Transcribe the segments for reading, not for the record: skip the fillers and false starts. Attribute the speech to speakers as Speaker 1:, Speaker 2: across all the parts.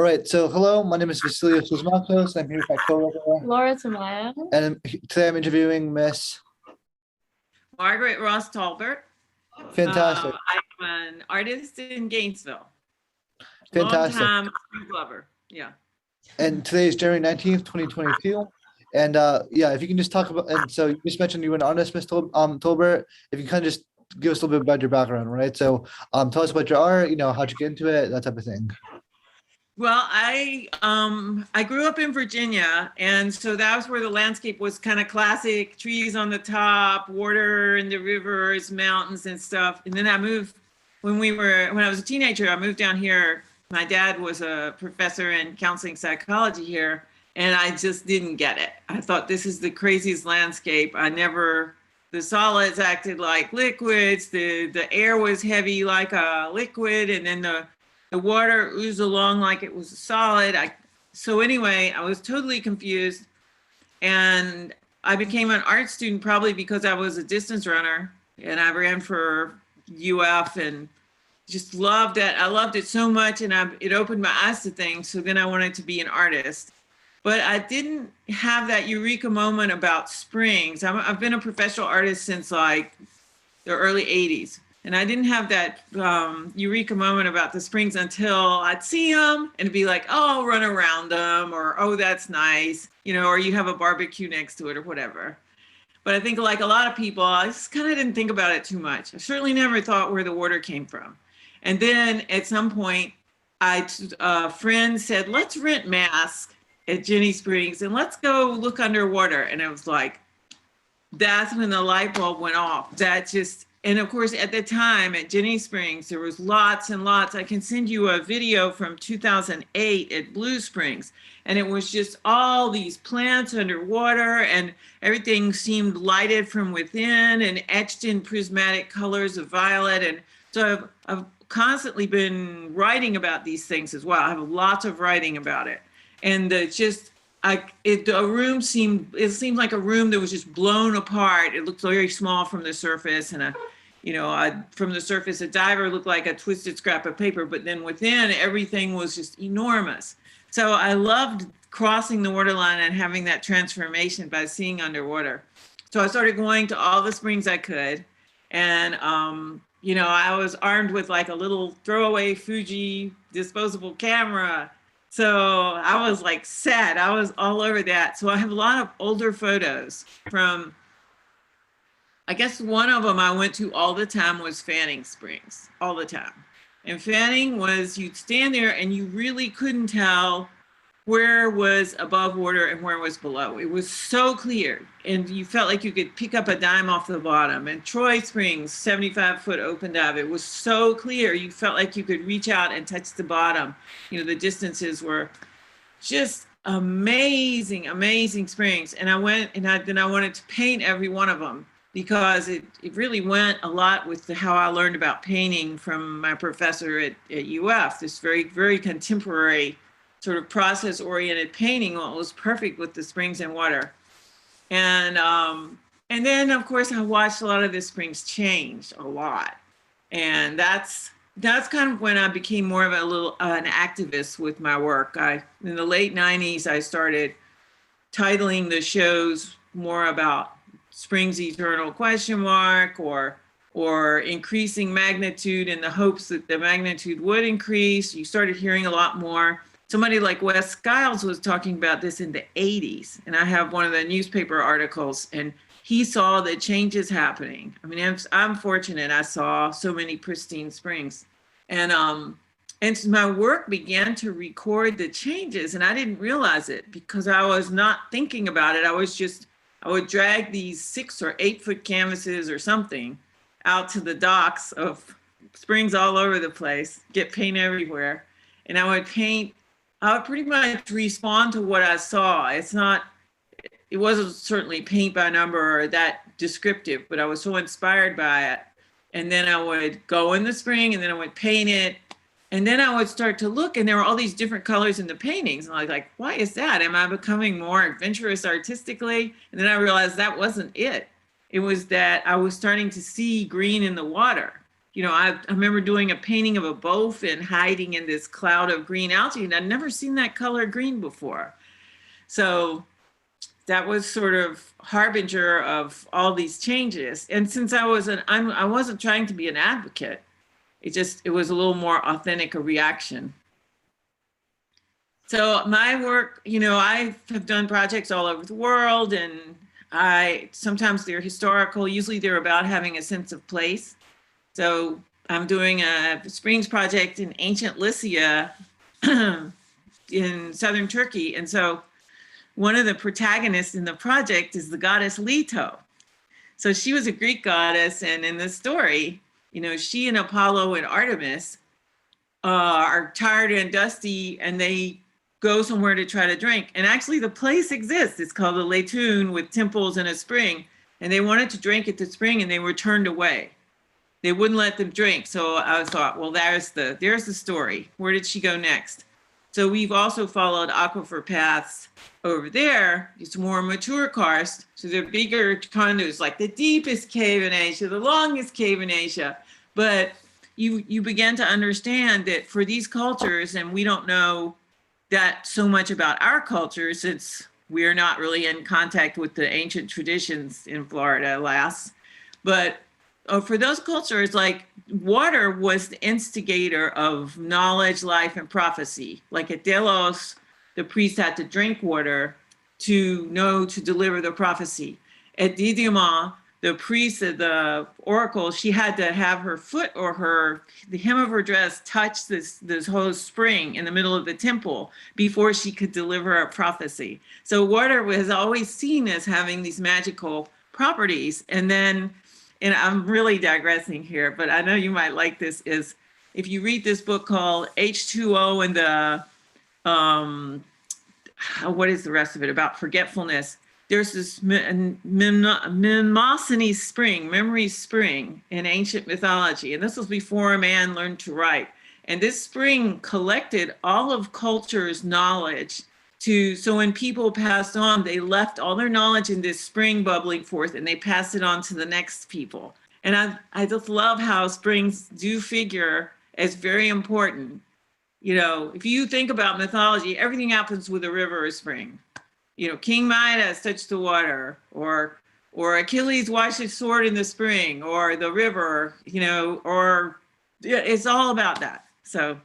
Speaker 1: All right, so hello, my name is Vasilios Kosmakos. I'm here with my coworker,
Speaker 2: Laura Tamayo.
Speaker 1: and today I'm interviewing Miss.
Speaker 3: Margaret Ross Tolbert.
Speaker 1: Fantastic,
Speaker 3: I'm an artist in Gainesville.
Speaker 1: fantastic.
Speaker 3: Long-time lover. Yeah.
Speaker 1: And today is January 19th, 2022. And yeah, if you can just talk about, and so you just mentioned you were an artist, Miss Tolbert. If you kind of just give us a little bit about your background, right? So tell us about your art, how'd you get into it, that type of thing.
Speaker 3: Well, I grew up in Virginia, and so that was where the landscape was kind of classic, trees on the top, water in the rivers, mountains and stuff. And then I moved when I was a teenager, I moved down here. My dad was a professor in counseling psychology here, and I just didn't get it. I thought this is the craziest landscape. The solids acted like liquids, the air was heavy like a liquid, and then the water oozed along like it was a solid. So anyway, I was totally confused. And I became an art student probably because I was a distance runner and I ran for UF and just loved it. I loved it so much and it opened my eyes to things. So then I wanted to be an artist. But I didn't have that eureka moment about springs. I've been a professional artist since like the early 80s. And I didn't have that eureka moment about the springs until I'd see them and be like, oh, I'll run around them, or, oh, that's nice, or you have a barbecue next to it or whatever. But I think like a lot of people, I just kind of didn't think about it too much. I certainly never thought where the water came from. And then at some point, a friend said, let's rent masks at Jenny Springs and let's go look underwater. And I was like, that's when the light bulb went off. And of course, at the time at Jenny Springs, there was lots and lots. I can send you a video from 2008 at Blue Springs. And it was just all these plants underwater and everything seemed lighted from within and etched in prismatic colors of violet. And so I've constantly been writing about these things as well. I have lots of writing about it. And it seemed like a room that was just blown apart. It looked very small from the surface, and from the surface, a diver looked like a twisted scrap of paper, but then within, everything was just enormous. So I loved crossing the waterline and having that transformation by seeing underwater. So I started going to all the springs I could, and I was armed with like a little throwaway Fuji disposable camera. So I was like set. I was all over that. So I have a lot of older photos from, I guess one of them I went to all the time was Fanning Springs, all the time. And Fanning was, you'd stand there and you really couldn't tell where was above water and where was below. It was so clear. And you felt like you could pick up a dime off the bottom. And Troy Springs, 75-foot open dive, it was so clear. You felt like you could reach out and touch the bottom. The distances were just amazing, amazing springs. And I went and then I wanted to paint every one of them because it really went a lot with how I learned about painting from my professor at UF, this very, very contemporary sort of process-oriented painting. Well, it was perfect with the springs and water. And then, of course, I watched a lot of the springs change a lot. And that's kind of when I became more of an activist with my work. In the late 90s, I started titling the shows more about Springs Eternal ? Or increasing magnitude in the hopes that the magnitude would increase. You started hearing a lot more. Somebody like Wes Skiles was talking about this in the 80s. And I have one of the newspaper articles, and he saw the changes happening. I mean, I'm fortunate I saw so many pristine springs. And so my work began to record the changes, and I didn't realize it because I was not thinking about it. I would drag these 6 or 8 foot canvases or something out to the docks of springs all over the place, get paint everywhere. And I would pretty much respond to what I saw. It wasn't certainly paint by number or that descriptive, but I was so inspired by it. And then I would go in the spring and then I would paint it. And then I would start to look, and there were all these different colors in the paintings. And I was like, why is that? Am I becoming more adventurous artistically? And then I realized that wasn't it. It was that I was starting to see green in the water. I remember doing a painting of a bowfin hiding in this cloud of green algae, and I'd never seen that color green before. So that was sort of harbinger of all these changes. And since I wasn't trying to be an advocate, it was a little more authentic a reaction. So my work, I have done projects all over the world, and sometimes they're historical. Usually they're about having a sense of place. So I'm doing a springs project in ancient Lycia in southern Turkey. And so one of the protagonists in the project is the goddess Leto. So she was a Greek goddess, and in this story, she and Apollo and Artemis are tired and dusty, and they go somewhere to try to drink. And actually the place exists. It's called the Latun, with temples and a spring. And they wanted to drink at the spring, and they were turned away. They wouldn't let them drink. So I thought, well, there's the story. Where did she go next? So we've also followed aquifer paths over there. It's more mature karst. So they're bigger conduits, like the deepest cave in Asia, the longest cave in Asia. But you begin to understand that for these cultures, and we don't know that so much about our culture, since we're not really in contact with the ancient traditions in Florida, alas. But for those cultures, like, water was the instigator of knowledge, life, and prophecy. Like at Delos, the priest had to drink water to know to deliver the prophecy. At Didyma, the priest of the oracle, she had to have her foot or the hem of her dress touch this whole spring in the middle of the temple before she could deliver a prophecy. So water was always seen as having these magical properties. And then, and I'm really digressing here, but I know you might like this, is if you read this book called H2O and the, what is the rest of it, about forgetfulness, there's this Mnemosyne spring, memory spring in ancient mythology. And this was before a man learned to write. And this spring collected all of culture's knowledge so when people passed on, they left all their knowledge in this spring bubbling forth, and they passed it on to the next people. And I just love how springs do figure as very important. If you think about mythology, everything happens with a river or spring. King Midas touched the water, or Achilles washed his sword in the spring, or the river, it's all about that. So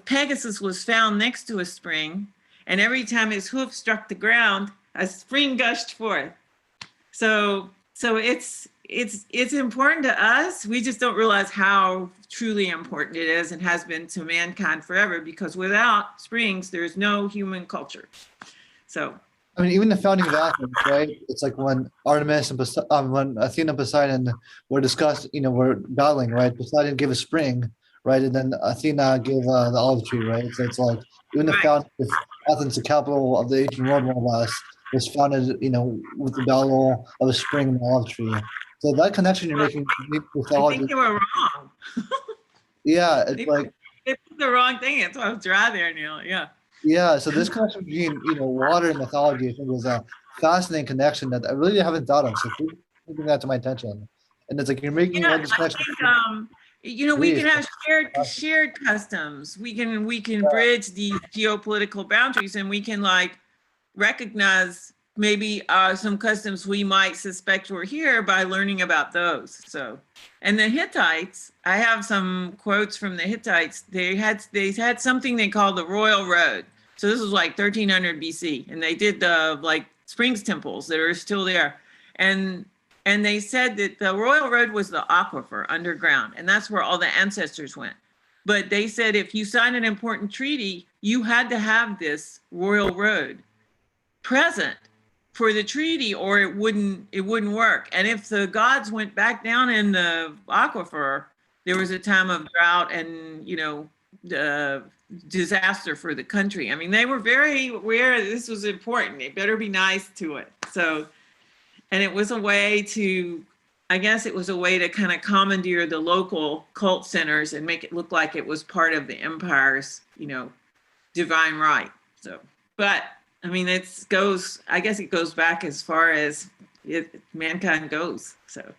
Speaker 3: Pegasus was found next to a spring, and every time his hoof struck the ground, a spring gushed forth. So it's important to us. We just don't realize how truly important it is, and has been to mankind forever, because without springs, there's no human culture. So,
Speaker 1: I mean, even the founding of Athens, right? It's like when Artemis and when Athena and Poseidon were discussed, were battling, right? Poseidon gave a spring, right? And then Athena gave the olive tree, right? So it's like even the founding of Athens, the capital of the ancient world, more or less, was founded, with the battle of a spring and an olive tree. So that connection you're making with mythology.
Speaker 3: I think they were wrong.
Speaker 1: Yeah, it's
Speaker 3: they put the wrong thing. It's why I was dry there, Neil. Yeah.
Speaker 1: Yeah, so this connection between water and mythology, I think, was a fascinating connection that I really haven't thought of. So please bring that to my attention. And it's like you're making all these connections.
Speaker 3: We can have shared customs. We can bridge these geopolitical boundaries, and we can recognize maybe some customs we might suspect were here by learning about those. So, and the Hittites, I have some quotes from the Hittites. They had something they called the Royal Road. So this was 1300 BC, and they did the springs temples that are still there. And they said that the Royal Road was the aquifer underground, and that's where all the ancestors went. But they said if you signed an important treaty, you had to have this Royal Road present for the treaty, or it wouldn't work. And if the gods went back down in the aquifer, there was a time of drought and disaster for the country. I mean, they were very aware this was important. They better be nice to it. So, and it was a way to, I guess it was a way to kind of commandeer the local cult centers and make it look like it was part of the empire's, divine right. So, but I mean, I guess it goes back as far as mankind goes. So,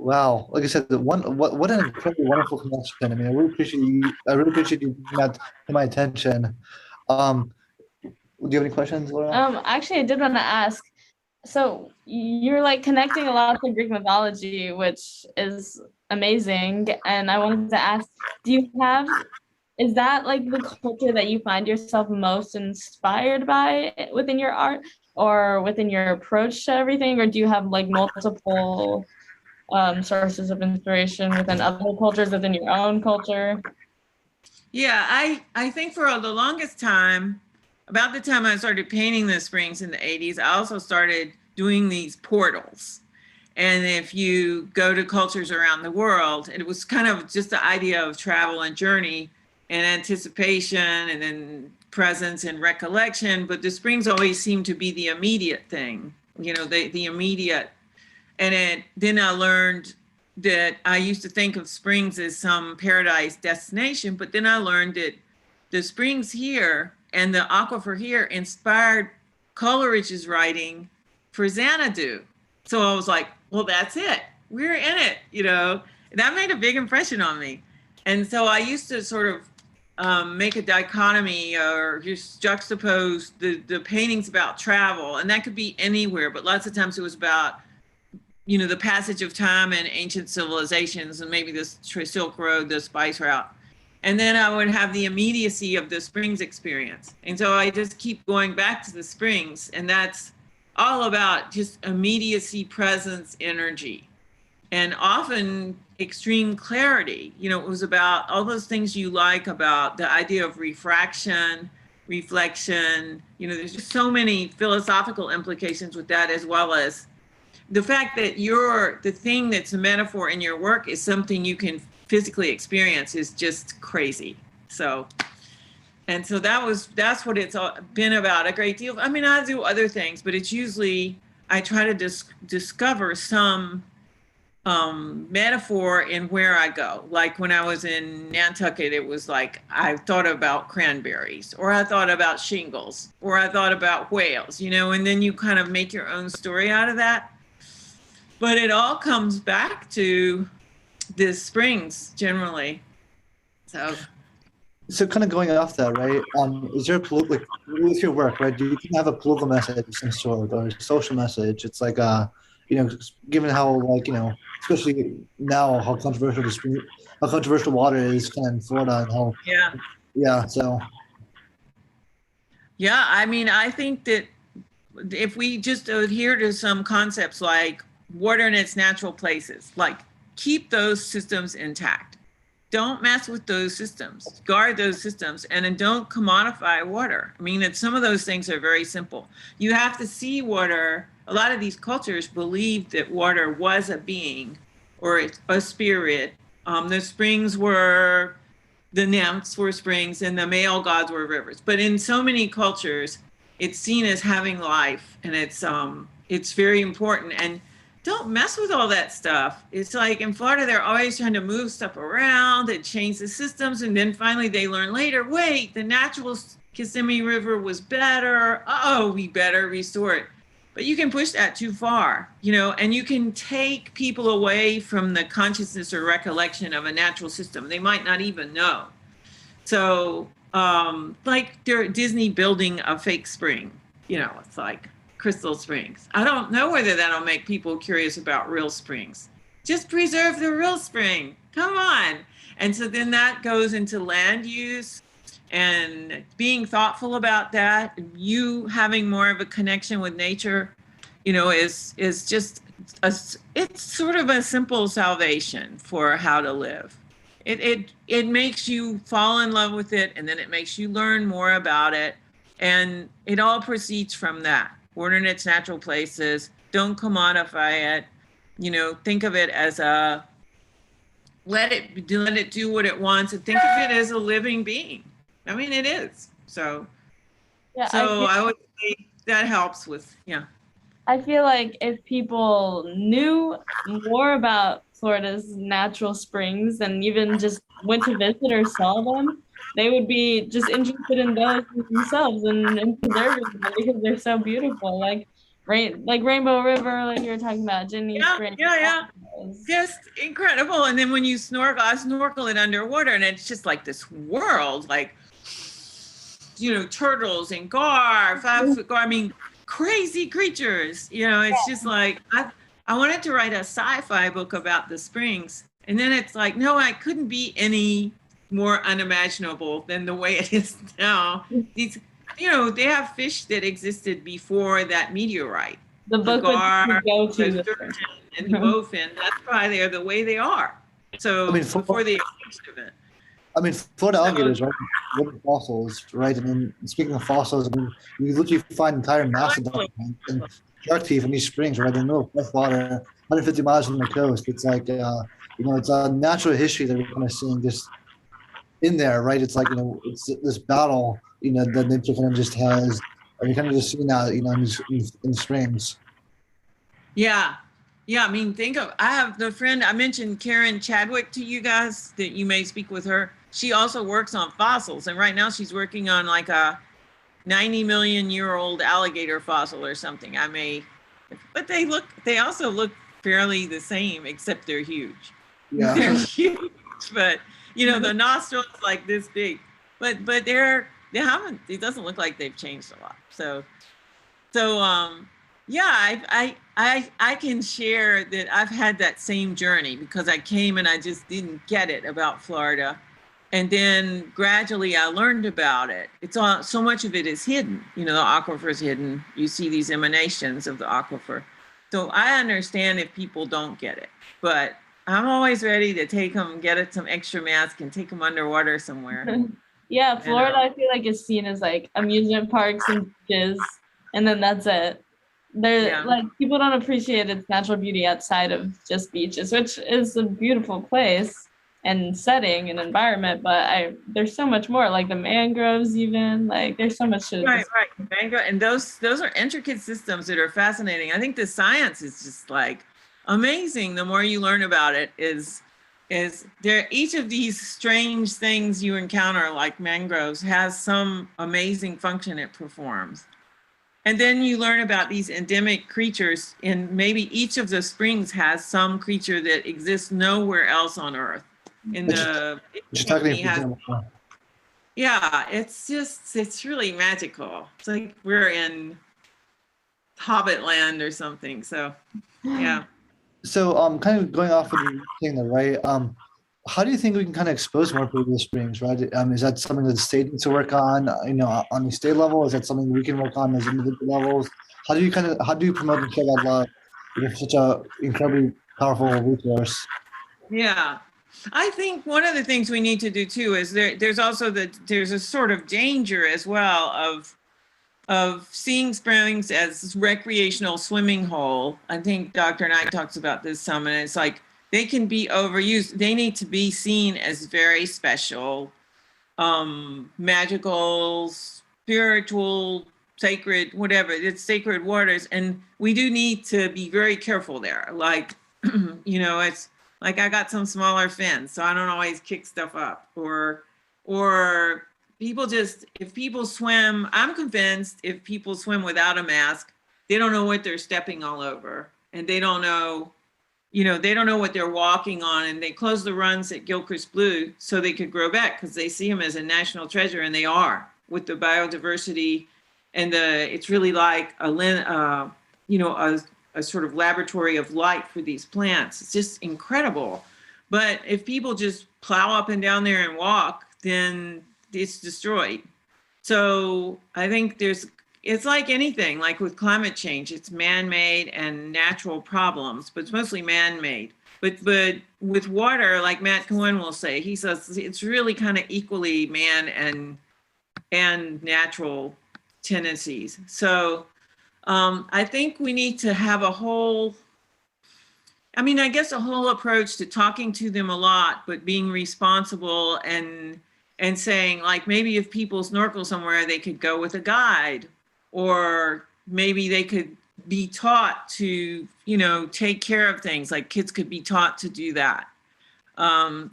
Speaker 1: Wow. Like I said, what an incredibly wonderful connection. I mean, I really appreciate you bringing that to my attention. Um, do you have any questions, Laura?
Speaker 2: Actually, I did want to ask. So you're like connecting a lot to Greek mythology, which is amazing. And I wanted to ask, do you have, is that like the culture that you find yourself most inspired by within your art or within your approach to everything? Or do you have like multiple sources of inspiration within other cultures, within your own culture?
Speaker 3: Yeah, I think for the longest time, about the time I started painting the springs in the 80s, I also started doing these portals. And if you go to cultures around the world, it was kind of just the idea of travel and journey and anticipation and then presence and recollection. But the springs always seem to be the immediate thing, the immediate. And then I learned that I used to think of springs as some paradise destination, but then I learned that the springs here and the aquifer here inspired Coleridge's writing for Xanadu. So I was like, well, that's it. We're in it, That made a big impression on me. And so I used to sort of make a dichotomy or just juxtapose the paintings about travel. And that could be anywhere, but lots of times it was about the passage of time and ancient civilizations and maybe the Silk Road, the spice route. And then I would have the immediacy of the springs experience. And so I just keep going back to the springs, and that's all about just immediacy, presence, energy, and often extreme clarity. It was about all those things you like about the idea of refraction, reflection. There's just so many philosophical implications with that, as well as the fact that the thing that's a metaphor in your work is something you can physically experience is just crazy. So that's what it's been about a great deal. I mean, I do other things, but it's usually, I try to discover some metaphor in where I go. Like when I was in Nantucket, it was like, I thought about cranberries, or I thought about shingles, or I thought about whales, and then you kind of make your own story out of that. But it all comes back to the springs generally. So
Speaker 1: kind of going off that, right? Is there like with your work, right? Do you have a political message of some sort or a social message? It's like given how especially now how controversial water is kind of in Florida and how so
Speaker 3: I mean, I think that if we just adhere to some concepts like water in its natural places, like keep those systems intact. Don't mess with those systems, guard those systems, and then don't commodify water. I mean, some of those things are very simple. You have to see water. A lot of these cultures believed that water was a being or a spirit. The springs were, the nymphs were springs, and the male gods were rivers. But in so many cultures, it's seen as having life, and it's very important. And don't mess with all that stuff. It's like in Florida, they're always trying to move stuff around and change the systems. And then finally they learn later, wait, the natural Kissimmee River was better. Oh, we better restore it. But you can push that too far, and you can take people away from the consciousness or recollection of a natural system. They might not even know. So like they're Disney building a fake spring, it's like Crystal Springs. I don't know whether that'll make people curious about real springs. Just preserve the real spring. Come on. And so then that goes into land use and being thoughtful about that. You having more of a connection with nature, is just it's sort of a simple salvation for how to live. It makes you fall in love with it, and then it makes you learn more about it, and it all proceeds from that. Water in its natural places. Don't commodify it. Think of it as let it do what it wants, and think of it as a living being. I mean, it is. So I would say that helps with,
Speaker 2: I feel like if people knew more about Florida's natural springs and even just went to visit or saw them, they would be just interested in those themselves and preserving them because they're so beautiful. Like right? Like Rainbow River, like you were talking about, Ginny Springs.
Speaker 3: Yeah. Just incredible. And then when you snorkel, I snorkel it underwater, and it's just like this world, like, turtles and 5-foot gar. I mean, crazy creatures. It's just like I wanted to write a sci-fi book about the springs, and then it's like, no, I couldn't be any more unimaginable than the way it is now. These, they have fish that existed before that meteorite.
Speaker 2: The book
Speaker 3: gar,
Speaker 2: would go
Speaker 3: the
Speaker 2: to
Speaker 3: sturgeon, and the bowfin. That's why they're the way they are. So before the extinction event.
Speaker 1: I mean, Florida alligators, right? Living fossils, right? And then speaking of fossils, I mean, you literally find entire mastodons and shark teeth in these springs, right? In the middle of fresh water, 150 miles from the coast. It's like, it's a natural history that we're kind of seeing just in there, right? It's like, it's this battle, that nature kind of just has, and we kind of just see now, in the springs.
Speaker 3: Yeah. I mean, I have the friend, I mentioned Karen Chadwick to you guys, that you may speak with her. She also works on fossils, and right now she's working on like a 90 million year old alligator fossil or something. But they also look fairly the same, except they're huge.
Speaker 1: Yeah.
Speaker 3: They're huge, but the nostrils like this big, but it doesn't look like they've changed a lot. So yeah, I can share that I've had that same journey, because I came and I just didn't get it about Florida. And then gradually I learned about it. So much of it is hidden. The aquifer is hidden. You see these emanations of the aquifer. So I understand if people don't get it, but I'm always ready to take them, get it some extra mask and take them underwater somewhere.
Speaker 2: Yeah, Florida, I feel like is seen as like amusement parks and beaches, and then that's it. Like people don't appreciate its natural beauty outside of just beaches, which is a beautiful place and setting and environment, but there's so much more, like the mangroves, even, like there's so much to
Speaker 3: right mangrove, and those are intricate systems that are fascinating. I think the science is just like amazing. The more you learn about it, is there, each of these strange things you encounter, like mangroves, has some amazing function it performs. And then you learn about these endemic creatures, and maybe each of the springs has some creature that exists nowhere else on Earth. Yeah, it's really magical. It's like we're in Hobbit land or something. So yeah.
Speaker 1: So kind of going off what you're saying there, right? How do you think we can kind of expose more people to the springs, right? Is that something that the state needs to work on, on the state level? Is that something we can work on as individual levels? How do you promote and share that love with such a incredibly powerful resource?
Speaker 3: Yeah. I think one of the things we need to do too is there's a sort of danger as well of seeing springs as recreational swimming hole. I think Dr. Knight talks about this some, and it's like they can be overused. They need to be seen as very special, magical, spiritual, sacred, whatever. It's sacred waters, and we do need to be very careful there. Like, it's like I got some smaller fins, so I don't always kick stuff up. Or if people swim, I'm convinced if people swim without a mask, they don't know what they're stepping all over, and they don't know what they're walking on, and they close the runs at Gilchrist Blue so they could grow back, because they see them as a national treasure, and they are, with the biodiversity, and it's really like a sort of laboratory of light for these plants. It's just incredible. But if people just plow up and down there and walk, then it's destroyed. So I think it's like anything, like with climate change, it's man-made and natural problems, but it's mostly man-made. But with water, like Matt Cohen will say, he says it's really kind of equally man and natural tendencies. So I think we need to have a whole approach to talking to them a lot, but being responsible and saying, like, maybe if people snorkel somewhere, they could go with a guide, or maybe they could be taught to, take care of things, like kids could be taught to do that. I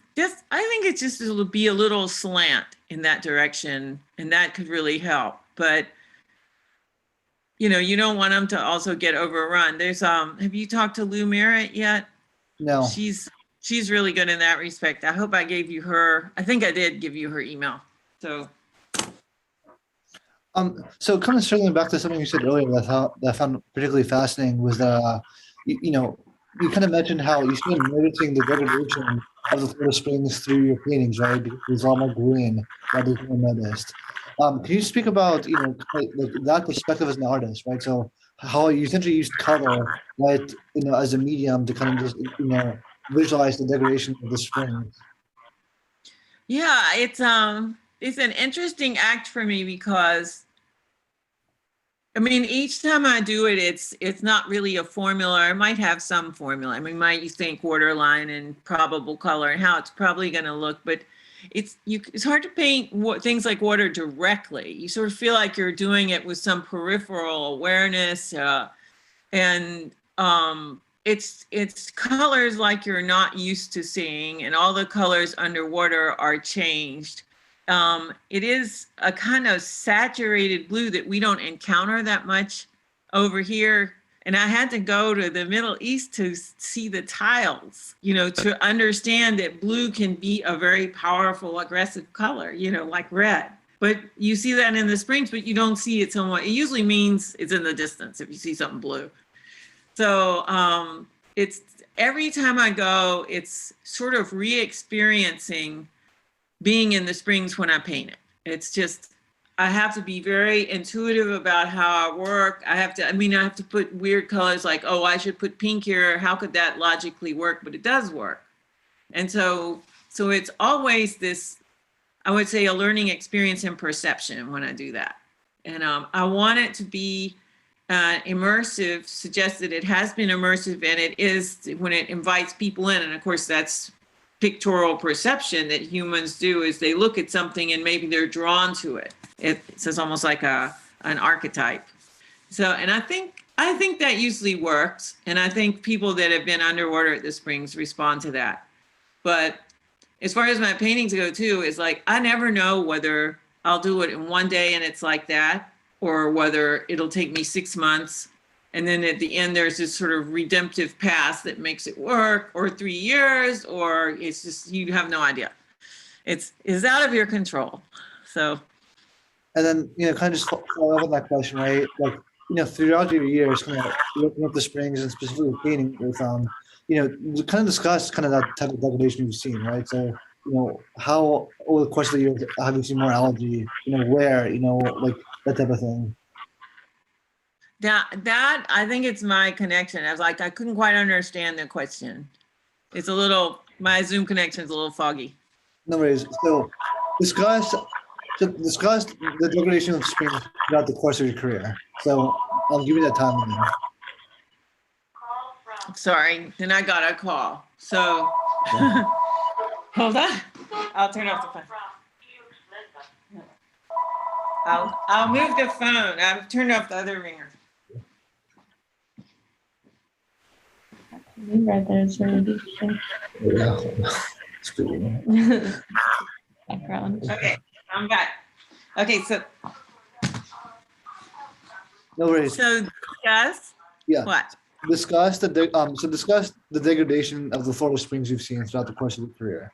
Speaker 3: think it'll be a little slant in that direction, and that could really help. But you don't want them to also get overrun. There's have you talked to Lou Merritt yet?
Speaker 1: No.
Speaker 3: She's really good in that respect. I hope I gave you her. I think I did give you her email. So
Speaker 1: So kind of circling back to something you said earlier that I found particularly fascinating was that you kind of mentioned how you started noticing the degradation of the Florida Springs through your paintings, right? Because there's a lot more green that is more noticed. Can you speak about like that perspective as an artist, right? So how you essentially used color, right, as a medium to kind of just visualize the degradation of the springs.
Speaker 3: yeah, it's an interesting act for me because I mean, each time I do it, it's not really a formula. I might have some formula. I mean, you think waterline and probable color and how it's probably going to look, but it's hard to paint things like water directly. You sort of feel like you're doing it with some peripheral awareness, and it's colors like you're not used to seeing, and all the colors underwater are changed. It is a kind of saturated blue that we don't encounter that much over here. And I had to go to the Middle East to see the tiles, to understand that blue can be a very powerful, aggressive color, like red. But you see that in the springs, but you don't see it somewhat. It usually means it's in the distance if you see something blue. So it's every time I go, it's sort of re-experiencing being in the springs when I paint it. It's just, I have to be very intuitive about how I work. I have to put weird colors like, oh, I should put pink here. How could that logically work? But it does work. And so it's always this, I would say, a learning experience in perception when I do that. And I want it to be immersive, suggested it has been immersive, and it is when it invites people in. And of course, that's pictorial perception that humans do, is they look at something and maybe they're drawn to it. It's almost like an archetype. So, and I think that usually works. And I think people that have been underwater at the springs respond to that. But as far as my paintings go too, is like, I never know whether I'll do it in one day and it's like that, or whether it'll take me 6 months. And then at the end, there's this sort of redemptive path that makes it work, or 3 years, or it's just, you have no idea. It's out of your control. So.
Speaker 1: And then, kind of just follow up on that question, right? Like, throughout your years, kind of looking at the springs and specifically painting with, we kind of discussed kind of that type of degradation you've seen, right? So, how over the course of the year have you seen more algae? Where, like that type of thing.
Speaker 3: That I think it's my connection. I was like, I couldn't quite understand the question. It's my Zoom connection is a little foggy.
Speaker 1: No worries. So discuss the degradation of springs throughout the course of your career. So I'll give you that time.
Speaker 3: Sorry, then I got a call. So hold on. I'll turn off the phone. I'll move the phone. I've turned off the other ringer.
Speaker 2: Right there is really background.
Speaker 3: Okay, I'm back. Okay, so.
Speaker 1: No worries.
Speaker 3: So discuss.
Speaker 1: Yeah.
Speaker 3: What?
Speaker 1: Discuss the degradation of the Florida springs you've seen throughout the course of your career.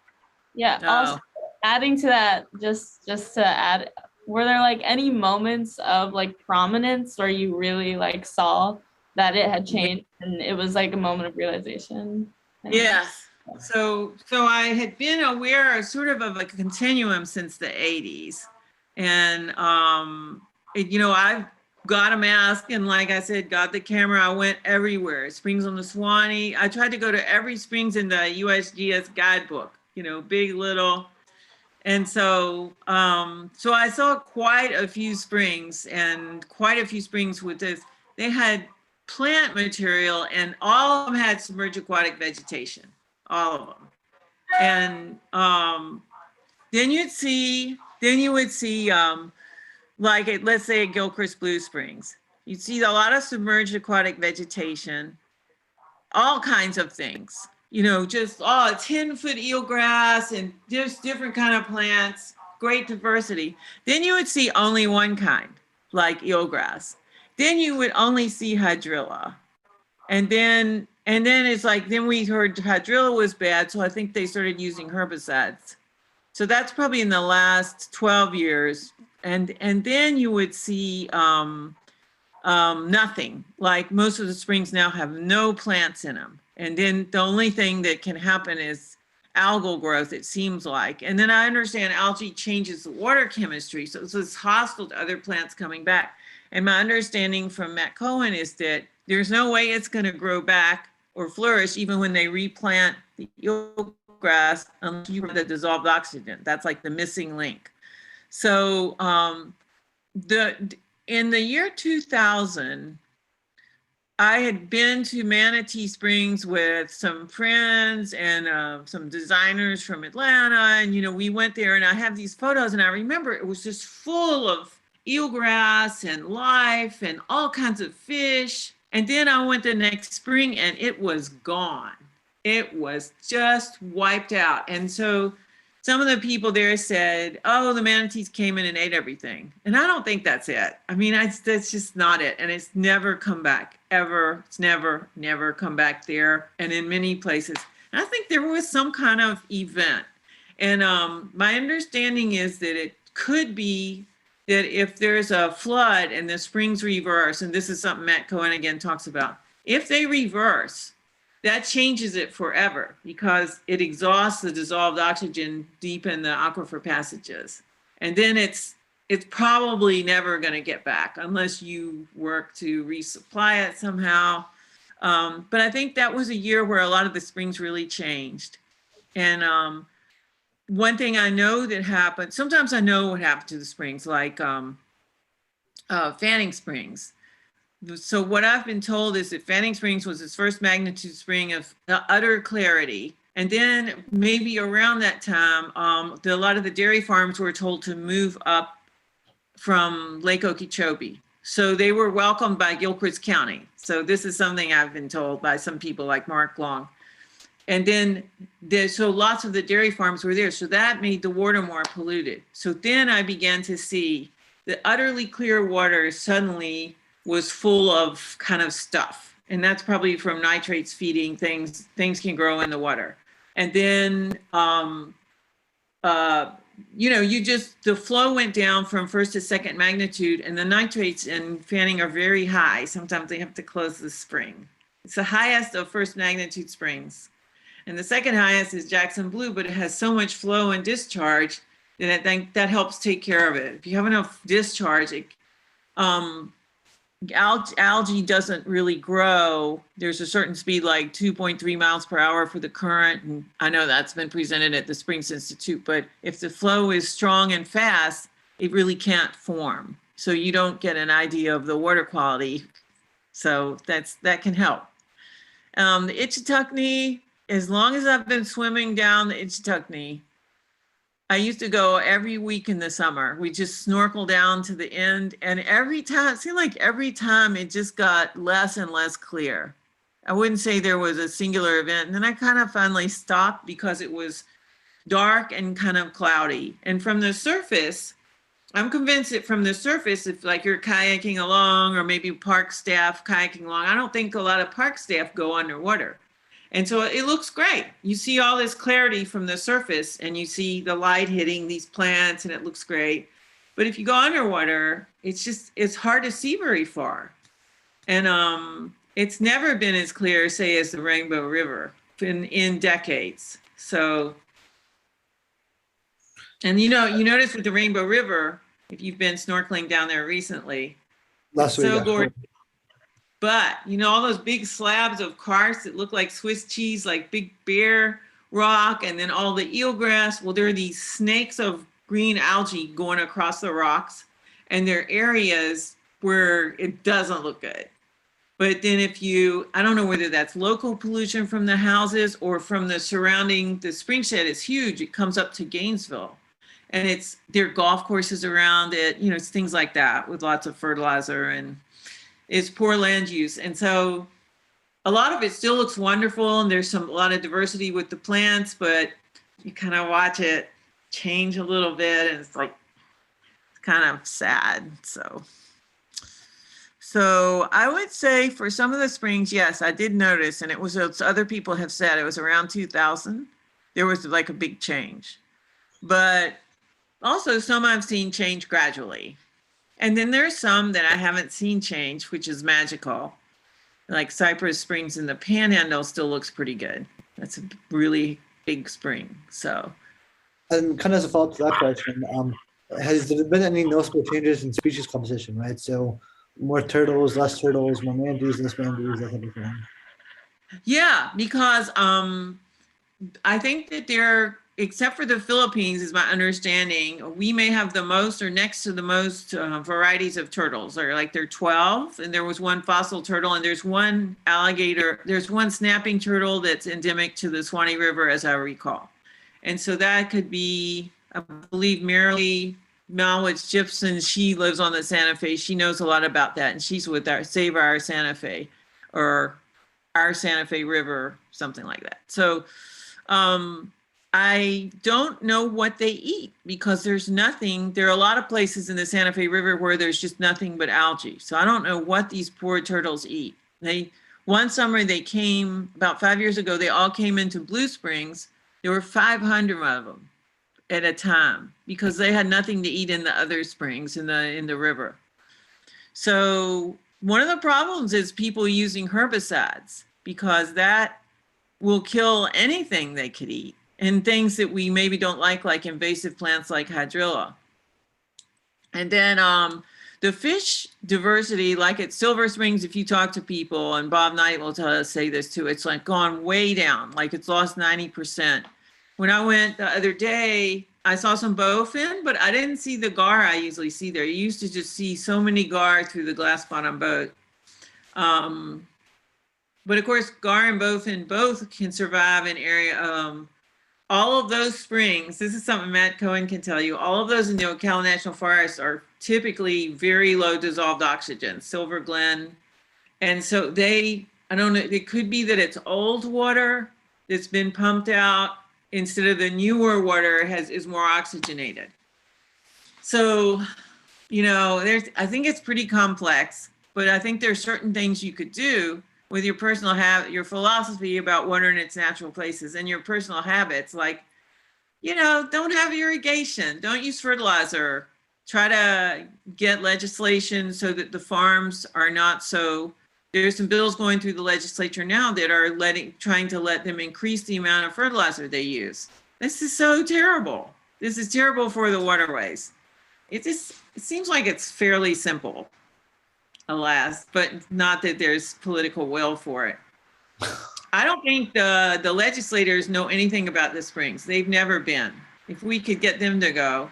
Speaker 2: Yeah. Also, adding to that, just to add, were there like any moments of like prominence where you really like saw that it had changed and it was like a moment of realization?
Speaker 3: Yes. So I had been aware of sort of a continuum since the 80s. And, I've got a mask and like I said, got the camera. I went everywhere. Springs on the Swanee. I tried to go to every springs in the USGS guidebook, big, little. And so I saw quite a few springs with this. They had plant material and all of them had submerged aquatic vegetation, all of them. And then you would see let's say at Gilchrist Blue Springs, you'd see a lot of submerged aquatic vegetation, all kinds of things. Just 10-foot eelgrass and just different kind of plants, great diversity. Then you would see only one kind, like eelgrass. then you would only see hydrilla. And then it's like, then we heard hydrilla was bad, so I think they started using herbicides. So that's probably in the last 12 years. And then you would see nothing. Like most of the springs now have no plants in them. And then the only thing that can happen is algal growth, it seems like. And then I understand algae changes the water chemistry, so it's hostile to other plants coming back. And my understanding from Matt Cohen is that there's no way it's going to grow back or flourish even when they replant the eelgrass unless you have the dissolved oxygen. That's like the missing link. So in the year 2000, I had been to Manatee Springs with some friends and some designers from Atlanta. And, you know, we went there and I have these photos and I remember it was just full of eelgrass and life and all kinds of fish. And then I went the next spring and it was gone. It was just wiped out. And so some of the people there said, oh, the manatees came in and ate everything. And I don't think that's it. I mean, that's just not it. And it's never come back, ever. It's never come back there. And in many places, and I think there was some kind of event. And my understanding is that it could be that if there's a flood and the springs reverse, and this is something Matt Cohen again talks about, if they reverse, that changes it forever because it exhausts the dissolved oxygen deep in the aquifer passages. And then it's probably never going to get back unless you work to resupply it somehow. But I think that was a year where a lot of the springs really changed. And one thing I know that happened, sometimes I know what happened to the springs, like Fanning Springs. So what I've been told is that Fanning Springs was its first magnitude spring of utter clarity. And then maybe around that time, a lot of the dairy farms were told to move up from Lake Okeechobee. So they were welcomed by Gilchrist County. So this is something I've been told by some people like Mark Long. And then, so lots of the dairy farms were there. So that made the water more polluted. So then I began to see the utterly clear water suddenly was full of kind of stuff. And that's probably from nitrates feeding things can grow in the water. And then, you know, the flow went down from first to second magnitude and the nitrates in Fanning are very high. Sometimes they have to close the spring. It's the highest of first magnitude springs. And the second highest is Jackson Blue, but it has so much flow and discharge that I think that helps take care of it. If you have enough discharge, algae doesn't really grow. There's a certain speed, like 2.3 miles per hour for the current. And I know that's been presented at the Springs Institute, but if the flow is strong and fast, it really can't form. So you don't get an idea of the water quality. So that can help. The Ichetuckney, as long as I've been swimming down the Ichetuckney, I used to go every week in the summer. We just snorkel down to the end. And every time, it seemed like every time it just got less and less clear. I wouldn't say there was a singular event. And then I kind of finally stopped because it was dark and kind of cloudy. And from the surface, I'm convinced that from the surface, if like you're kayaking along or maybe park staff kayaking along, I don't think a lot of park staff go underwater. And so it looks great. You see all this clarity from the surface and you see the light hitting these plants and it looks great. But if you go underwater, it's hard to see very far. And it's never been as clear, say, as the Rainbow River in decades. So, and you notice with the Rainbow River, if you've been snorkeling down there recently,
Speaker 1: Last week,
Speaker 3: so
Speaker 1: yeah.
Speaker 3: gorgeous. But, you know, all those big slabs of karst that look like Swiss cheese, like Big Bear Rock, and then all the eelgrass. Well, there are these snakes of green algae going across the rocks, and there are areas where it doesn't look good. But then I don't know whether that's local pollution from the houses or from the surrounding, the spring shed is huge. It comes up to Gainesville. And there are golf courses around it, you know, it's things like that with lots of fertilizer and it's poor land use. And so a lot of it still looks wonderful and there's a lot of diversity with the plants, but you kind of watch it change a little bit and it's kind of sad. So So I would say for some of the springs, yes, I did notice, and it was other people have said it was around 2000. There was like a big change, but also some I've seen change gradually. And then there's some that I haven't seen change, which is magical. Like Cypress Springs in the Panhandle still looks pretty good. That's a really big spring. So,
Speaker 1: And kind of as a follow-up to that question, has there been any noticeable changes in species composition, right? So more turtles, less turtles, more manatees, less manatees, that type of thing.
Speaker 3: yeah, because I think that there, except for the Philippines, is my understanding, we may have the most or next to the most varieties of turtles. Or like there are 12, and there was one fossil turtle, and there's one alligator, there's one snapping turtle that's endemic to the Swanee River, as I recall. And so that could be, I believe, Marilee Malwitz Gibson, she lives on the Santa Fe. She knows a lot about that, and she's with our Save Our Santa Fe, or our Santa Fe River, something like that. So I don't know what they eat, because there's nothing, there are a lot of places in the Santa Fe River where there's just nothing but algae. So I don't know what these poor turtles eat. One summer they came, about 5 years ago, they all came into Blue Springs. There were 500 of them at a time, because they had nothing to eat in the other springs in the river. So one of the problems is people using herbicides, because that will kill anything they could eat, and things that we maybe don't like invasive plants like hydrilla. And then the fish diversity, like at Silver Springs, if you talk to people, and Bob Knight will say this too, it's like gone way down, like it's lost 90%. When I went the other day, I saw some bowfin, but I didn't see the gar I usually see there. You used to just see so many gar through the glass bottom boat. But of course, gar and bowfin both can survive in area. All of those springs, this is something Matt Cohen can tell you, all of those in the Ocala National Forest are typically very low dissolved oxygen, Silver Glen. And so I don't know, it could be that it's old water that's been pumped out instead of the newer water is more oxygenated. So, I think it's pretty complex, but I think there's certain things you could do with your personal your philosophy about water in its natural places and your personal habits, like, don't have irrigation, don't use fertilizer, try to get legislation so that the farms are not so. There's some bills going through the legislature now that are trying to let them increase the amount of fertilizer they use. This is so terrible. This is terrible for the waterways. It seems like it's fairly simple, alas, but not that there's political will for it. I don't think the legislators know anything about the springs. They've never been. If we could get them to go.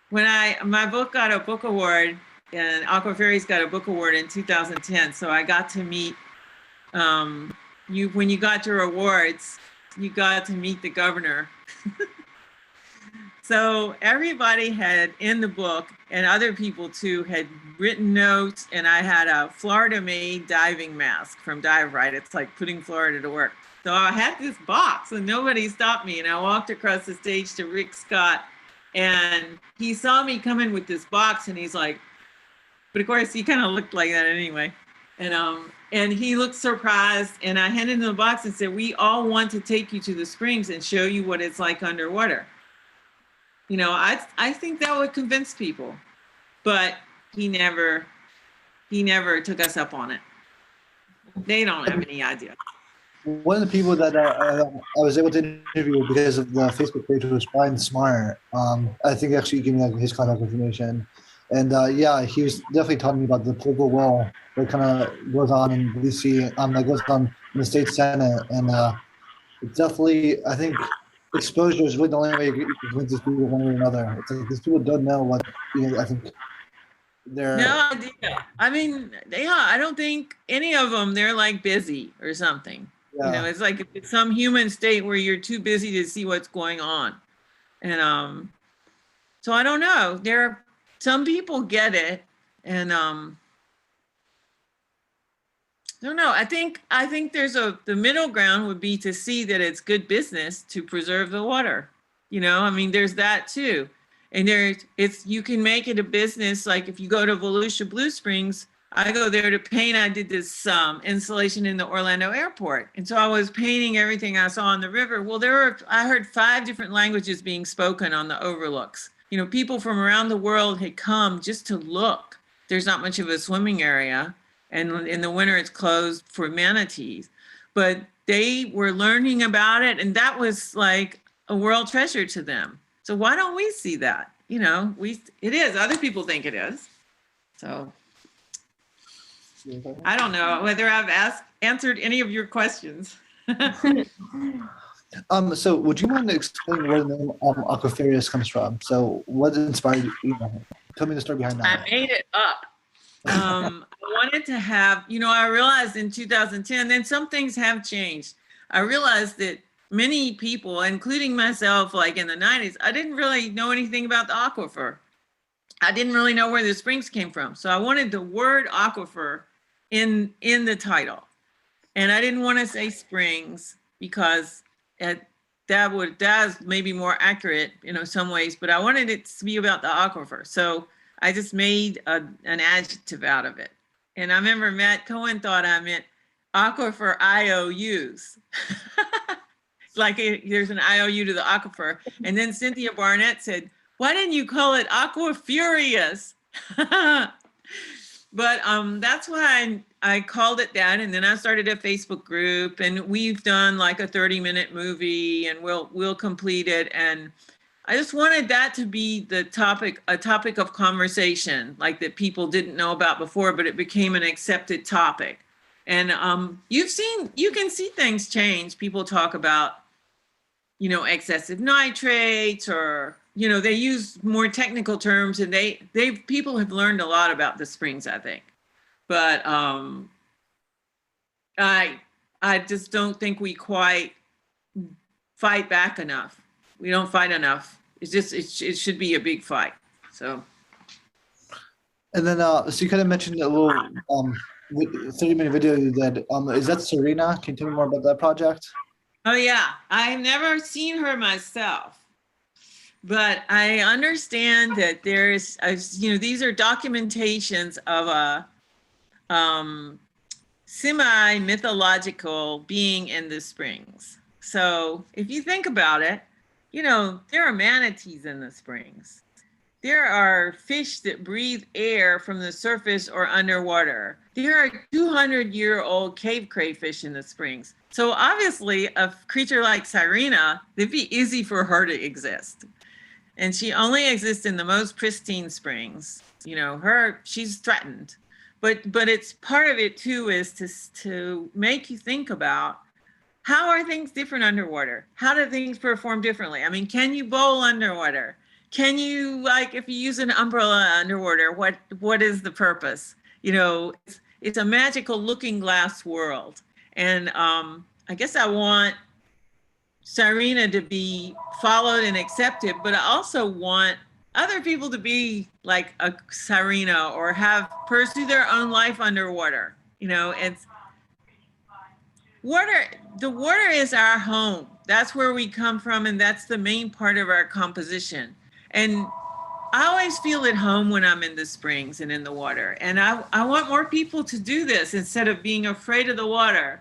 Speaker 3: When my book got a book award, and Aquiferius got a book award in 2010. So I got to meet, when you got your awards, you got to meet the governor. So everybody had in the book, and other people too, had written notes, and I had a Florida-made diving mask from Dive Right. It's like putting Florida to work. So I had this box, and nobody stopped me, and I walked across the stage to Rick Scott, and he saw me come in with this box, and he's like, but of course, he kind of looked like that anyway. And he looked surprised, and I handed him the box and said, we all want to take you to the springs and show you what it's like underwater. I think that would convince people, but he never took us up on it. They don't have any idea.
Speaker 1: One of the people that I was able to interview because of the Facebook page was Brian Smart. I think actually gave me his contact information. And he was definitely talking about the political will that kind of goes on in DC, that goes on in the state Senate. And it's definitely, I think, exposure is really the only way you can convince these people one way or another. It's like these people don't know what, I think they're.
Speaker 3: No idea. I mean, I don't think any of them, they're like busy or something. Yeah. It's like it's some human state where you're too busy to see what's going on. And so I don't know. Some people get it, and I don't know. I think there's the middle ground would be to see that it's good business to preserve the water. There's that too. And you can make it a business. Like if you go to Volusia Blue Springs, I go there to paint. I did this installation in the Orlando airport. And so I was painting everything I saw on the river. Well, I heard 5 different languages being spoken on the overlooks. You know, people from around the world had come just to look. There's not much of a swimming area. And in the winter it's closed for manatees. But they were learning about it. And that was like a world treasure to them. So why don't we see that? You know, it is. Other people think it is. So I don't know whether I've answered any of your questions.
Speaker 1: So would you mind explaining where the name Aquiferius comes from? So what inspired you? Tell me the story behind that.
Speaker 3: I made it up. I wanted to have, you know, I realized in 2010, then some things have changed. I realized that many people, including myself, like in the 90s, I didn't really know anything about the aquifer. I didn't really know where the springs came from. So I wanted the word aquifer in the title. And I didn't want to say springs because that's maybe more accurate, you know, some ways, but I wanted it to be about the aquifer. So I just made an adjective out of it. And I remember Matt Cohen thought I meant aquifer IOUs. Like there's an IOU to the aquifer. And then Cynthia Barnett said, why didn't you call it Aquiferius? But that's why I called it that. And then I started a Facebook group, and we've done like a 30-minute movie, and we'll complete it. And I just wanted that to be a topic of conversation, like that people didn't know about before, but it became an accepted topic. And you can see things change. People talk about, you know, excessive nitrates, or, you know, they use more technical terms, and people have learned a lot about the springs, I think. But I just don't think we quite fight back enough. We don't fight enough. It's just, it should be a big fight. So.
Speaker 1: And then, so you kind of mentioned a little 30-minute video you did. Is that Sirena? Can you tell me more about that project?
Speaker 3: Oh yeah, I've never seen her myself, but I understand that there's, you know, these are documentations of a semi-mythological being in the springs. So if you think about it, you know, there are manatees in the springs. There are fish that breathe air from the surface or underwater. There are 200-year-old cave crayfish in the springs. So obviously a creature like Sirena, it'd be easy for her to exist. And she only exists in the most pristine springs. You know, she's threatened. But it's part of it too, is to make you think about, how are things different underwater? How do things perform differently? I mean, can you bowl underwater? Can you, like, if you use an umbrella underwater, what is the purpose? You know, it's a magical looking glass world. And I guess I want Sirena to be followed and accepted, but I also want other people to be like a Sirena or pursue their own life underwater. You know, it's water. The water is our home. That's where we come from, and that's the main part of our composition. And I always feel at home when I'm in the springs and in the water. And I want more people to do this instead of being afraid of the water.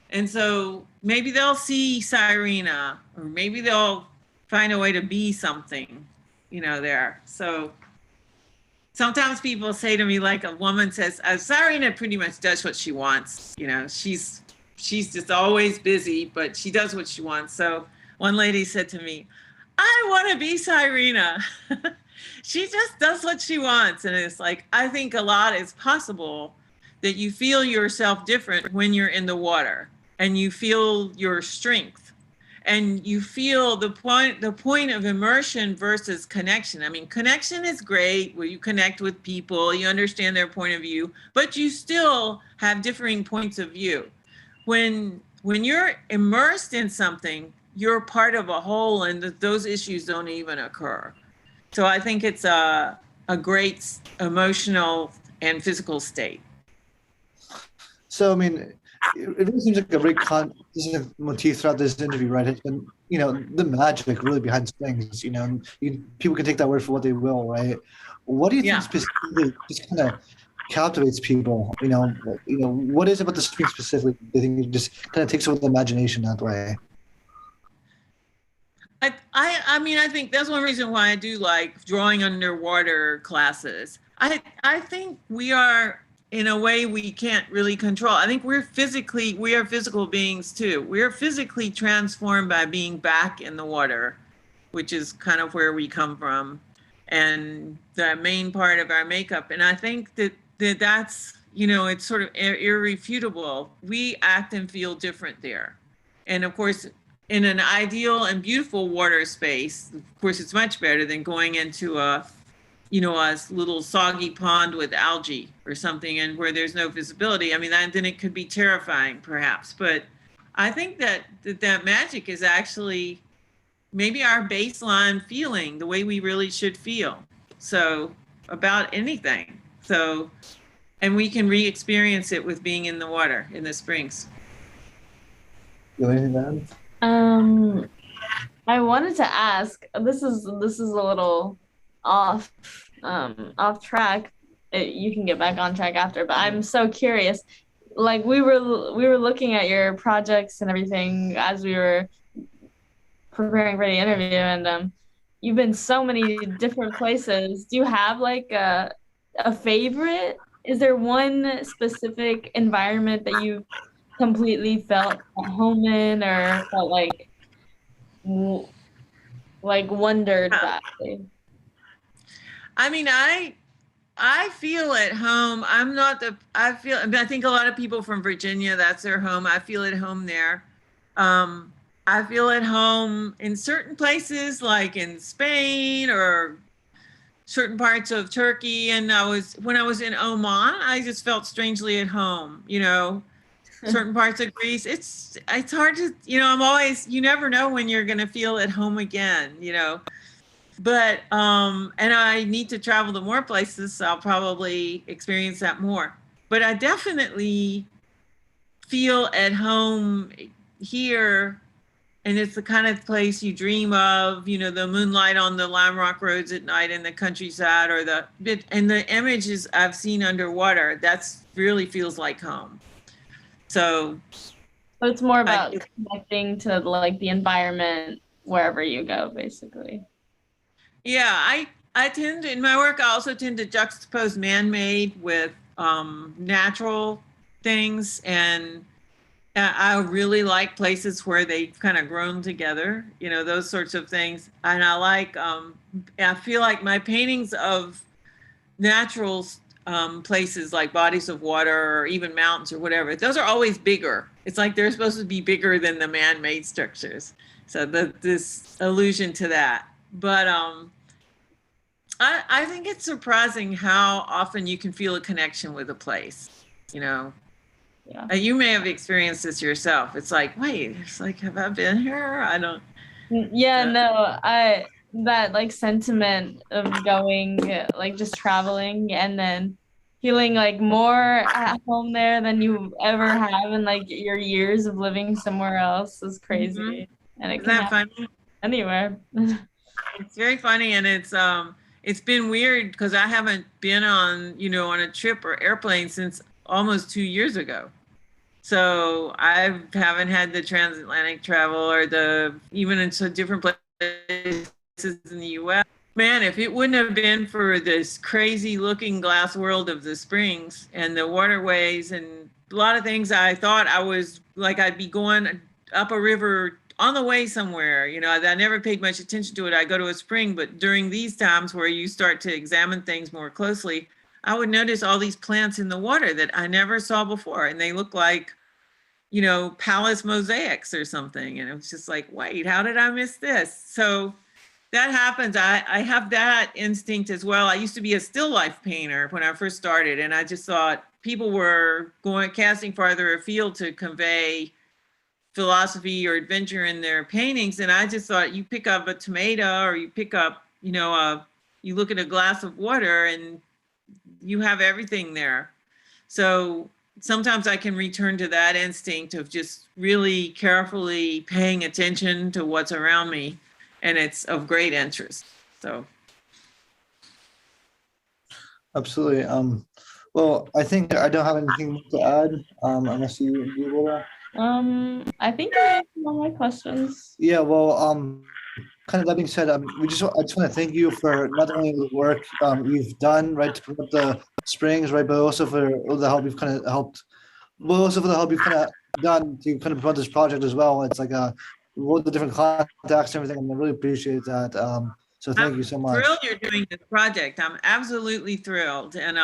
Speaker 3: And so maybe they'll see Sirena, or maybe they'll find a way to be something, you know, there. So sometimes people say to me, like a woman says, Sirena pretty much does what she wants. You know, she's just always busy, but she does what she wants. So one lady said to me, I want to be Sirena. She just does what she wants. And it's like, I think a lot is possible, that you feel yourself different when you're in the water, and you feel your strength, and you feel the point of immersion versus connection. I mean, connection is great, where you connect with people, you understand their point of view, but you still have differing points of view. When you're immersed in something, you're part of a whole, and those issues don't even occur. So I think it's a great emotional and physical state.
Speaker 1: So, I mean, it really seems like a very consistent motif throughout this interview, right? It's been the magic really behind springs. People can take that word for what they will, right? What do you think
Speaker 3: Yeah.
Speaker 1: specifically just kind of captivates people? What is it about the spring specifically? They think it just kind of takes over the imagination that way.
Speaker 3: I mean, I think that's one reason why I do like drawing underwater classes. I think we are, in a way, we can't really control. I think we are physical beings too. We are physically transformed by being back in the water, which is kind of where we come from, and the main part of our makeup. And I think that's, it's sort of irrefutable. We act and feel different there. And of course, in an ideal and beautiful water space, of course, it's much better than going into a little soggy pond with algae or something, and where there's no visibility. I mean, then it could be terrifying, perhaps. But I think that magic is actually maybe our baseline feeling, the way we really should feel. So about anything. So, and we can re-experience it with being in the water, in the springs.
Speaker 1: You have anything to add?
Speaker 2: I wanted to ask, this is a little off track. You can get back on track after, but I'm so curious. Like we were looking at your projects and everything as we were preparing for the interview, and you've been so many different places. Do you have like a favorite? Is there one specific environment that you completely felt at home in, or felt like wondered by?
Speaker 3: I mean, I feel at home. I think a lot of people from Virginia, that's their home. I feel at home there. I feel at home in certain places, like in Spain or certain parts of Turkey. And when I was in Oman, I just felt strangely at home, certain parts of Greece. It's hard to, I'm always, you never know when you're going to feel at home again, but, and I need to travel to more places, so I'll probably experience that more. But I definitely feel at home here, and it's the kind of place you dream of, the moonlight on the lime rock roads at night in the countryside, and the images I've seen underwater, that's really feels like home. So
Speaker 2: it's more about connecting to like the environment wherever you go, basically.
Speaker 3: Yeah, I tend to, in my work, I also tend to juxtapose man-made with natural things, and I really like places where they've kind of grown together, those sorts of things. And I feel like my paintings of natural places like bodies of water or even mountains or whatever, those are always bigger. It's like they're supposed to be bigger than the man-made structures. So this allusion to that. But I think it's surprising how often you can feel a connection with a place,
Speaker 2: Yeah.
Speaker 3: You may have experienced this yourself. It's like, wait, it's like, have I been here? I don't.
Speaker 2: Yeah, no, that like sentiment of going, like just traveling and then feeling like more at home there than you ever have in like your years of living somewhere else is crazy.
Speaker 3: Mm-hmm.
Speaker 2: And it
Speaker 3: Isn't
Speaker 2: can
Speaker 3: that
Speaker 2: happen
Speaker 3: funny?
Speaker 2: anywhere.
Speaker 3: It's very funny, and it's been weird because I haven't been on a trip or airplane since almost 2 years ago. So I haven't had the transatlantic travel or even into different places in the US. Man, if it wouldn't have been for this crazy looking glass world of the springs and the waterways and a lot of things, I thought I was like, I'd be going up a river on the way somewhere, I never paid much attention to it. I go to a spring, but during these times where you start to examine things more closely, I would notice all these plants in the water that I never saw before. And they look like, palace mosaics or something. And it was just like, wait, how did I miss this? So that happens. I have that instinct as well. I used to be a still life painter when I first started. And I just thought people were casting farther afield to convey philosophy or adventure in their paintings. And I just thought you pick up a tomato or you pick up, you look at a glass of water and you have everything there. So sometimes I can return to that instinct of just really carefully paying attention to what's around me, and it's of great interest. So.
Speaker 1: Absolutely. Well, I think I don't have anything more to add, unless you Laura.
Speaker 2: I think you answered all my questions.
Speaker 1: Yeah, well, kind of that being said, I just want to thank you for not only the work you've done, right, to promote the springs, right, but also for all the help you've kind of helped, but also for the help you've kind of done to kind of promote this project as well. It's like all the different contacts and everything, and I really appreciate that. So thank you so much.
Speaker 3: Thrilled you're doing this project. I'm absolutely thrilled, and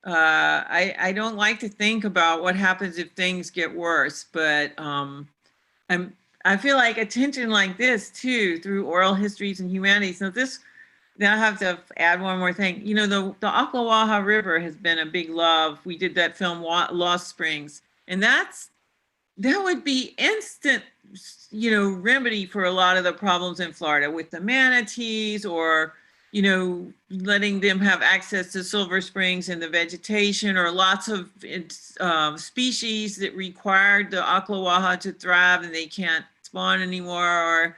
Speaker 3: I don't like to think about what happens if things get worse, but I feel like attention like this too, through oral histories and humanities. Now I have to add one more thing. You know, the Ocklawaha River has been a big love. We did that film Lost Springs, and that would be instant, you know, remedy for a lot of the problems in Florida with the manatees, or, you know, letting them have access to Silver Springs and the vegetation, or lots of species that required the Ocklawaha to thrive and they can't spawn anymore, or,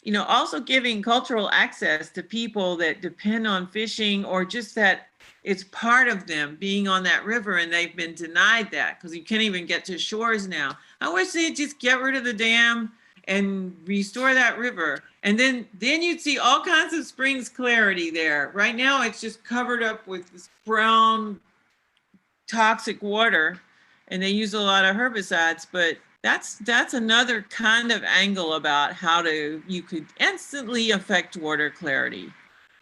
Speaker 3: you know, also giving cultural access to people that depend on fishing, or just that it's part of them being on that river and they've been denied that because you can't even get to shores now. I wish they'd just get rid of the dam and restore that river. And then you'd see all kinds of springs clarity there. Right now, it's just covered up with this brown toxic water, and they use a lot of herbicides, but that's another kind of angle about how you could instantly affect water clarity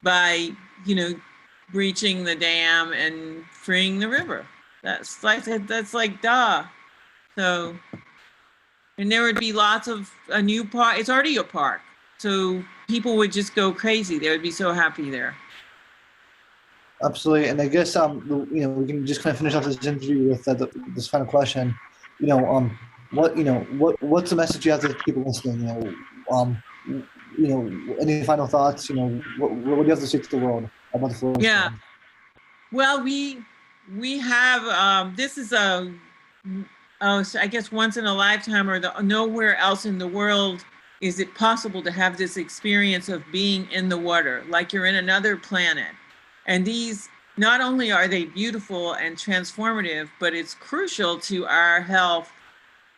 Speaker 3: by, you know, breaching the dam and freeing the river. That's like duh. So, and there would be lots of a new park. It's already a park, so people would just go crazy. They would be so happy there.
Speaker 1: Absolutely, and I guess you know, we can just kind of finish off this interview with this final question. You know, what's the message you have to people listening? You know, any final thoughts? You know, what do you have to say to the world about the Florida?
Speaker 3: Yeah. Well, we have this is so I guess once in a lifetime, or nowhere else in the world is it possible to have this experience of being in the water, like you're in another planet. And these, not only are they beautiful and transformative, but it's crucial to our health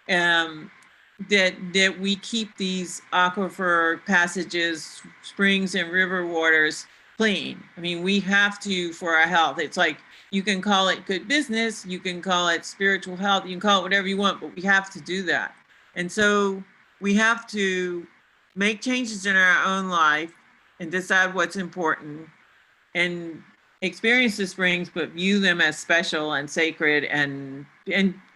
Speaker 3: that we keep these aquifer passages, springs and river waters clean. I mean, we have to for our health. It's like, you can call it good business, you can call it spiritual health, you can call it whatever you want, but we have to do that. And so we have to make changes in our own life and decide what's important and experience the springs, but view them as special and sacred, and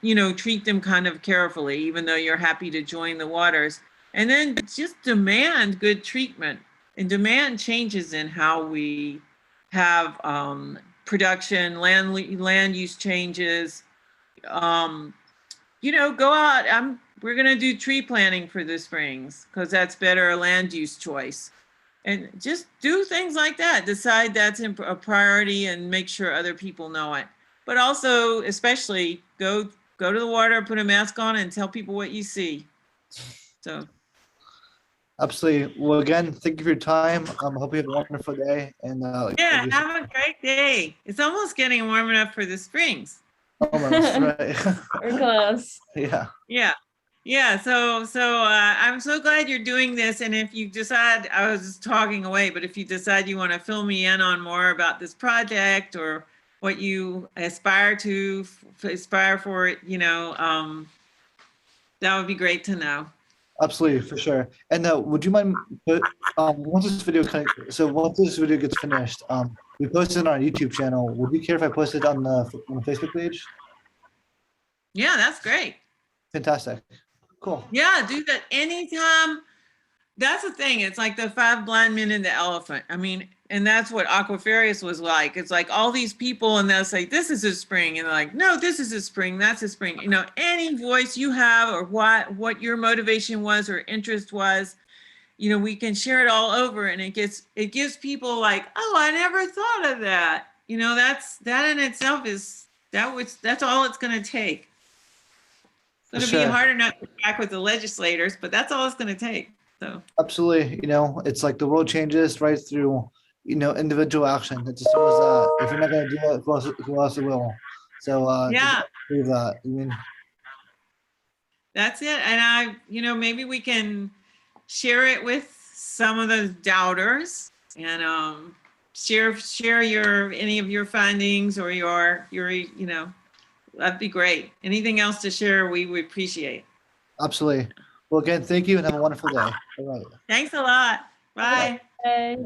Speaker 3: you know, treat them kind of carefully, even though you're happy to join the waters. And then just demand good treatment and demand changes in how we have production, land use changes. You know, go out. We're gonna do tree planting for the springs because that's better land use choice. And just do things like that. Decide that's a priority and make sure other people know it. But also, especially, go to the water, put a mask on, and tell people what you see. So.
Speaker 1: Absolutely. Well, again, thank you for your time. I hope you have a wonderful day. And
Speaker 3: yeah, have a great day. It's almost getting warm enough for the springs.
Speaker 1: Almost, right?
Speaker 2: We're close.
Speaker 1: Yeah.
Speaker 3: Yeah. Yeah, so I'm so glad you're doing this. And if you decide, I was just talking away, but if you decide you want to fill me in on more about this project or what you aspire for it, you know, that would be great to know.
Speaker 1: Absolutely, for sure. And would you mind once this video gets finished, we post it on our YouTube channel. Would you care if I post it on the Facebook page?
Speaker 3: Yeah, that's great.
Speaker 1: Fantastic. Cool.
Speaker 3: Yeah, do that anytime. That's the thing. It's like the 5 blind men and the elephant. I mean, and that's what Aquiferius was like. It's like all these people, and they'll say, this is a spring. And they're like, no, this is a spring. That's a spring. You know, any voice you have, or what your motivation was or interest was, you know, we can share it all over. And it gives people like, oh, I never thought of that. You know, that in itself is That's all it's going to take. It's going to
Speaker 1: Sure.
Speaker 3: be harder not to back with the legislators, but that's all it's going to take. So
Speaker 1: Absolutely. It's like the world changes right through, individual action. It's as simple as that. If you're not going to do it, who else will? So,
Speaker 3: yeah,
Speaker 1: believe that. I mean,
Speaker 3: that's it. And maybe we can share it with some of the doubters and share any of your findings or your that'd be great. Anything else to share, we would appreciate.
Speaker 1: absolutely. Well, again, thank you and have a wonderful day. All right.
Speaker 3: Thanks a lot. Bye.
Speaker 2: Okay.